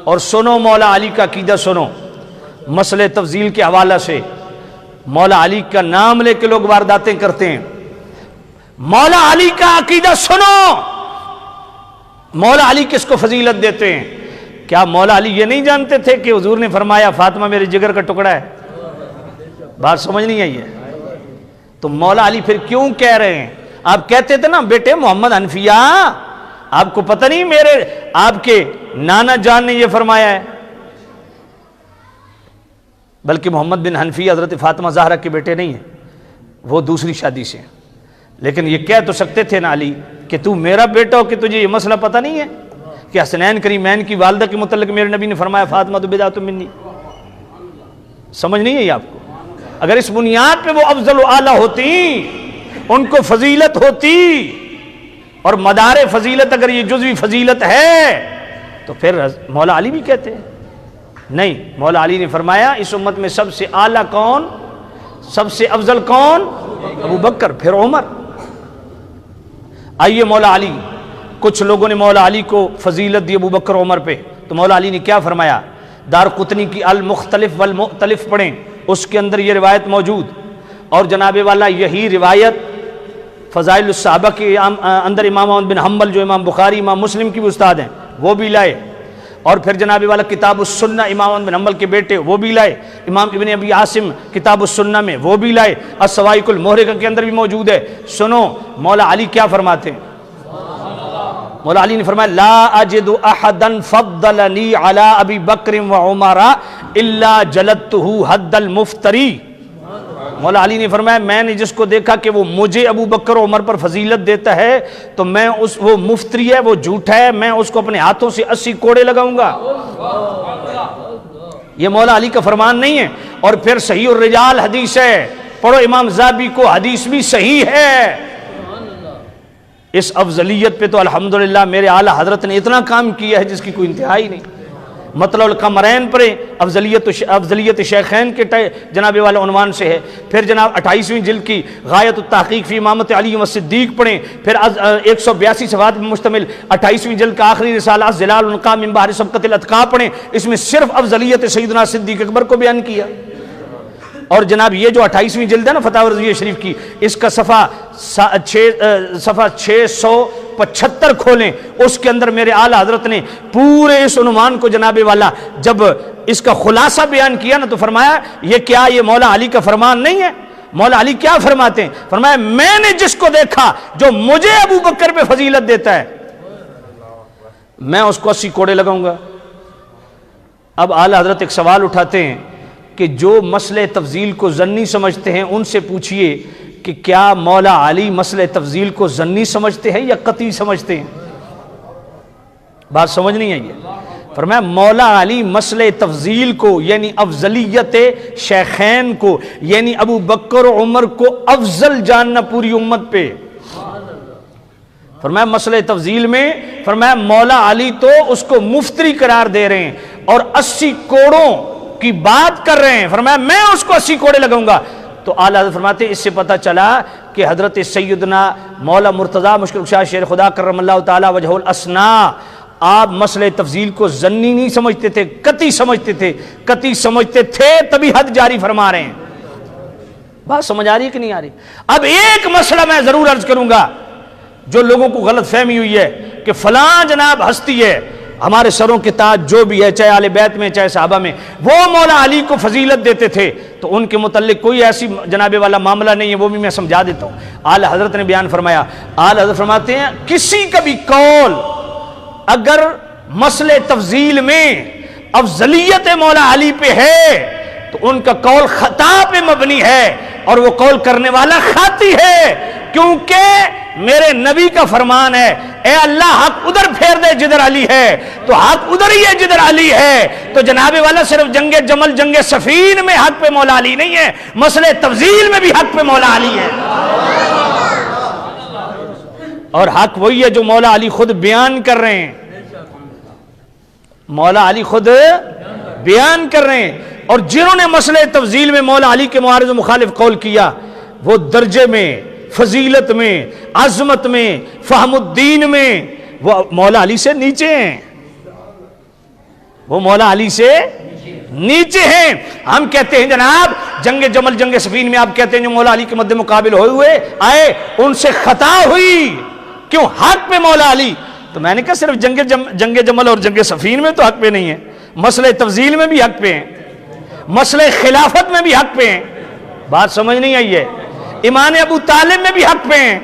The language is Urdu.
اور سنو مولا علی کا عقیدہ سنو، مسئلہ تفضیل کے حوالہ سے مولا علی کا نام لے کے لوگ وارداتیں کرتے ہیں۔ مولا علی کا عقیدہ سنو، مولا علی کس کو فضیلت دیتے ہیں؟ کیا مولا علی یہ نہیں جانتے تھے کہ حضور نے فرمایا فاطمہ میرے جگر کا ٹکڑا ہے؟ بات سمجھ نہیں آئی ہے؟ تو مولا علی پھر کیوں کہہ رہے ہیں؟ آپ کہتے تھے نا بیٹے محمد حنفیہ، آپ کو پتہ نہیں میرے آپ کے نانا جان نے یہ فرمایا ہے؟ بلکہ محمد بن حنفیہ حضرت فاطمہ زہرا کے بیٹے نہیں ہیں، وہ دوسری شادی سے ہیں، لیکن یہ کہہ تو سکتے تھے نا علی کہ تو میرا بیٹا ہو کہ تجھے یہ مسئلہ پتہ نہیں ہے کہ حسنین کریمین کی والدہ کے متعلق میرے نبی نے فرمایا فاطمہ تو بضعۃ منی؟ سمجھ نہیں ہے آپ کو؟ اگر اس بنیاد پہ وہ افضل و اعلیٰ ہوتی، ان کو فضیلت ہوتی، اور مدار فضیلت اگر یہ جزوی فضیلت ہے تو پھر مولا علی بھی کہتے ہیں نہیں۔ مولا علی نے فرمایا اس امت میں سب سے اعلیٰ کون، سب سے افضل کون؟ ابو بکر، پھر عمر۔ آئیے مولا علی، کچھ لوگوں نے مولا علی کو فضیلت دی ابو بکر عمر پہ، تو مولا علی نے کیا فرمایا؟ دارقطنی کی المختلف والمؤتلف پڑھیں، اس کے اندر یہ روایت موجود، اور جناب والا یہی روایت فضائل الصحابہ کے اندر امام احمد بن حنبل جو امام بخاری امام مسلم کی بھی استاد ہیں وہ بھی لائے، اور پھر جناب والا کتاب السنہ امام احمد بن حنبل کے بیٹے وہ بھی لائے، امام ابن ابی عاصم کتاب السنہ میں وہ بھی لائے، السوائق المحرقہ کے اندر بھی موجود ہے۔ سنو مولا علی کیا فرماتے ہیں؟ مولا علی نے فرمایا لا اجد احدا فضلنی علی ابی بکر وعمر الا جلدتہ حد المفتری۔ مولا علی نے فرمایا میں نے جس کو دیکھا کہ وہ مجھے ابو بکر و عمر پر فضیلت دیتا ہے تو میں وہ مفتری ہے، وہ جھوٹا ہے، میں اس کو اپنے ہاتھوں سے 80 کوڑے لگاؤں گا۔ یہ مولا علی کا فرمان نہیں ہے۔ اور پھر صحیح الرجال حدیث ہے، پڑھو امام ذہبی کو، حدیث بھی صحیح ہے۔ اس افضلیت پہ تو الحمدللہ میرے اعلیٰ حضرت نے اتنا کام کیا ہے جس کی کوئی انتہا ہی نہیں۔ مطلع القمرین پر افضلیت شیخین کے جناب والا عنوان سے ہے، پھر جناب 28ویں جلد کی غایت التحقیق فی امامت علی و صدیق پڑھیں، پھر 182 صفحات پر مشتمل 28ویں جلد کا آخری رسالہ ظلال القاء من بحر سبقت الاتقاء پڑھیں، اس میں صرف افضلیت سیدنا صدیق اکبر کو بیان کیا۔ اور جناب یہ جو 28ویں جلد ہے نا فتاوی رضویہ شریف کی، اس کا صفحہ 675 کھولیں، اس کے اندر میرے اعلیٰ حضرت نے پورے اس عنوان کو جناب والا جب اس کا خلاصہ بیان کیا نا تو فرمایا یہ کیا یہ مولا علی کا فرمان نہیں ہے؟ مولا علی کیا فرماتے ہیں؟ فرمایا میں نے جس کو دیکھا جو مجھے ابو بکر پہ فضیلت دیتا ہے میں اس کو 80 کوڑے لگاؤں گا۔ اب اعلیٰ حضرت ایک سوال اٹھاتے ہیں کہ جو مسئلہ تفضیل کو ظنی سمجھتے ہیں ان سے پوچھئے کہ کیا مولا علی مسئلہ تفضیل کو ظنی سمجھتے ہیں یا قطعی سمجھتے ہیں؟ بات سمجھ نہیں آئی ہے؟ فرمایا مولا علی مسئلہ تفضیل کو یعنی افضلیت شیخین کو یعنی ابو بکر و عمر کو افضل جاننا پوری امت پہ۔ فرمایا مسئلہ تفضیل میں فرمایا مولا علی تو اس کو مفتری قرار دے رہے ہیں اور 80 کوڑوں کی بات کر رہے ہیں، فرمایا میں اس کو 80 کوڑے لگاؤں گا۔ تو اعلیٰ حضرت فرماتے ہیں اس سے پتہ چلا کہ حضرت سیدنا مولا مرتضیٰ مشکل کشا شیر خدا کرم اللہ تعالی وجہ الاسنا آپ مسئلہ تفضیل کو ظنی نہیں سمجھتے تھے، قطعی سمجھتے تھے۔ قطعی سمجھتے تھے تبھی حد جاری فرما رہے ہیں۔ بات سمجھ آ رہی ہے کہ نہیں آ رہی؟ اب ایک مسئلہ میں ضرور عرض کروں گا جو لوگوں کو غلط فہمی ہوئی ہے کہ فلاں جناب ہستی ہے ہمارے سروں کے تاج جو بھی ہے چاہے آل بیت میں چاہے صحابہ میں وہ مولا علی کو فضیلت دیتے تھے، تو ان کے متعلق کوئی ایسی جناب والا معاملہ نہیں ہے، وہ بھی میں سمجھا دیتا ہوں۔ اعلیٰ حضرت نے بیان فرمایا، اعلیٰ حضرت فرماتے ہیں کسی کا بھی قول اگر مسئلہ تفضیل میں افضلیت مولا علی پہ ہے تو ان کا قول خطا پہ مبنی ہے اور وہ قول کرنے والا خاطی ہے، کیونکہ میرے نبی کا فرمان ہے اے اللہ حق ادھر پھیر دے جدھر علی ہے، تو حق ادھر ہی ہے جدھر علی ہے۔ تو جناب والا صرف جنگ جمل جنگ صفین میں حق پہ مولا علی نہیں ہے، مسئلہ تفضیل میں بھی حق پہ مولا علی ہے، اور حق وہی ہے جو مولا علی خود بیان کر رہے ہیں۔ مولا علی خود بیان کر رہے ہیں، اور جنہوں نے مسئلہ تفضیل میں مولا علی کے معارض و مخالف قول کیا وہ درجے میں فضیلت میں عظمت میں فہم الدین میں وہ مولا علی سے نیچے ہیں۔ وہ مولا علی سے نیچے ہیں. ہم کہتے ہیں جناب جنگ جمل جنگ صفین میں آپ کہتے ہیں جو مولا علی کے مد مقابل ہوئے آئے ان سے خطا ہوئی, کیوں؟ حق پہ مولا علی. تو میں نے کہا صرف جنگ جمل اور جنگ صفین میں تو حق پہ نہیں ہے, مسئلہ تفضیل میں بھی حق پہ ہیں, مسئلہ خلافت میں بھی حق پہ ہیں. بات سمجھ نہیں آئی ہے؟ ایمان ابو طالب میں بھی حق پہ ہیں.